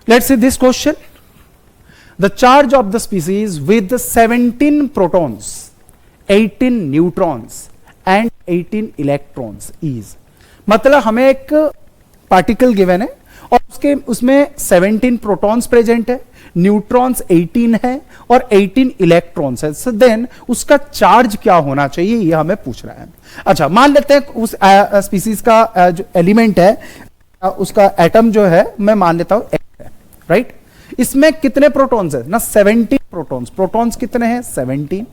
Let's see this question. The charge of the species with 17 protons, 18 neutrons and 18 electrons is, मतलब हमें एक particle given है और उसमें 17 प्रोटॉन्स प्रेजेंट है, न्यूट्रॉन्स 18 है और 18 इलेक्ट्रॉन्स है। सो देन उसका चार्ज क्या होना चाहिए, ये हमें पूछ रहा है। अच्छा, मान लेते हैं उस स्पीसीज का जो एलिमेंट है, उसका एटम जो है मैं मान लेता हूं X है, राइट। इसमें कितने प्रोटॉन्स है ना, 17 प्रोटॉन्स। प्रोटॉन्स कितने हैं, 17।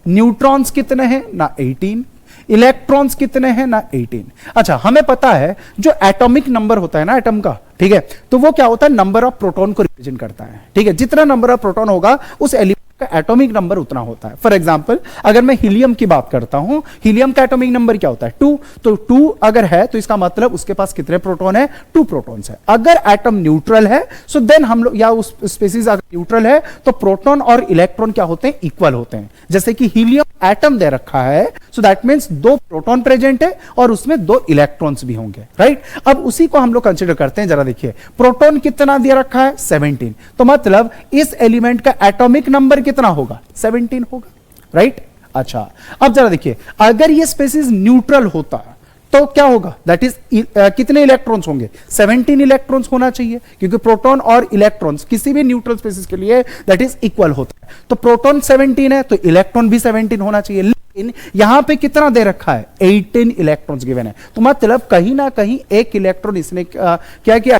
न्यूट्रॉन्स कितने हैं ना, 18। इलेक्ट्रॉन्स कितने हैं ना, 18। अच्छा, हमें पता है जो एटॉमिक नंबर होता है ना एटम का, ठीक है, तो वो क्या होता है, नंबर ऑफ प्रोटॉन को रिप्रेजेंट करता है, ठीक है। जितना नंबर ऑफ प्रोटॉन होगा उस एलिमेंट का एटॉमिक नंबर उतना होता है। फॉर एग्जांपल अगर मैं हीलियम की बात करता हूं, हीलियम का एटॉमिक नंबर क्या होता है, 2। तो 2 अगर है तो इसका मतलब उसके पास कितने प्रोटॉन है, 2 प्रोटॉन्स है। अगर एटम न्यूट्रल है सो देन हम लोग, या उस स्पीसीज अगर न्यूट्रल है तो प्रोटॉन और इलेक्ट्रॉन क्या होते हैं, इक्वल होते हैं। जैसे कि हीलियम एटम दे रखा है, so that means 2 proton present है और उसमें 2 इलेक्ट्रॉन्स भी होंगे, राइट। अब उसी को हम लोग कंसीडर करते हैं, जरा देखिए प्रोटॉन कितना दे रखा है, 17। तो मतलब इस एलिमेंट का एटॉमिक नंबर कितना होगा, 17 होगा, राइट। अच्छा, अब जरा देखिए अगर ये स्पीसीज न्यूट्रल होता तो क्या होगा, दैट इज कितने इलेक्ट्रॉन्स होंगे, 17 इलेक्ट्रॉन्स होना चाहिए, क्योंकि प्रोटॉन और इलेक्ट्रॉन्स किसी भी न्यूट्रल स्पीसीज के लिए दैट इज इक्वल होता है। तो प्रोटॉन 17 है तो इलेक्ट्रॉन भी 17 होना चाहिए, लेकिन यहां पे कितना दे रखा है, 18 इलेक्ट्रॉन्स गिवन है। तो मतलब कहीं ना कहीं एक इलेक्ट्रॉन इसने क्या किया,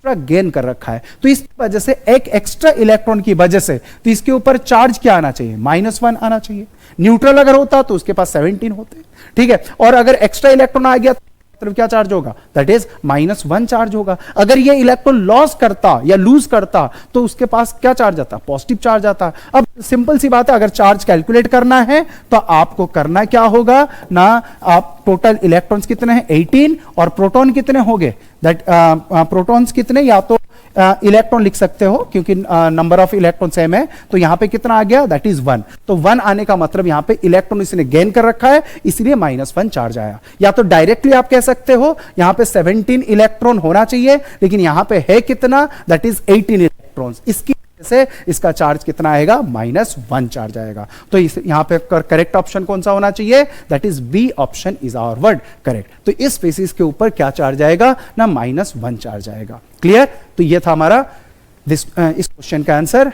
गेन कर रखा है। तो इस वजह से एक एक्स्ट्रा इलेक्ट्रॉन की वजह से तो इसके ऊपर चार्ज क्या आना चाहिए, -1 आना चाहिए। न्यूट्रल अगर होता तो उसके पास 17 होते, ठीक है। और अगर एक्स्ट्रा इलेक्ट्रॉन आ गया तो क्या चार्ज होगा, दैट इज -1 चार्ज होगा। अगर ये इलेक्ट्रॉन लॉस करता या लूज करता तो उसके पास क्या चार्ज आता, पॉजिटिव चार्ज आता। अब सिंपल सी बात है, अगर चार्ज कैलकुलेट करना है तो आपको करना क्या होगा ना, आप टोटल इलेक्ट्रॉन्स कितने हैं, 18 और प्रोटॉन कितने हो गए, दैट प्रोटॉन्स कितने, या तो इलेक्ट्रॉन लिख सकते हो क्योंकि नंबर ऑफ इलेक्ट्रॉन सेम है, तो यहां पे कितना आ गया, दैट इज 1। तो 1 आने का मतलब यहां पे इलेक्ट्रॉन इसने गेन कर रखा है, इसलिए -1 चार्ज आया। या तो डायरेक्टली आप कह सकते हो यहां पे 17 इलेक्ट्रॉन होना चाहिए, लेकिन यहां पे है कितना, दैट इज 18 इलेक्ट्रॉन्स। इसकी से इसका चार्ज कितना आएगा, -1 चार्ज आएगा। तो यहां पे करेक्ट ऑप्शन कौन सा होना चाहिए, that is B option is our word correct. तो इस स्पीसीज के ऊपर क्या चार्ज आएगा ना, -1 चार्ज आएगा। क्लियर। तो ये था हमारा इस क्वेश्चन का आंसर।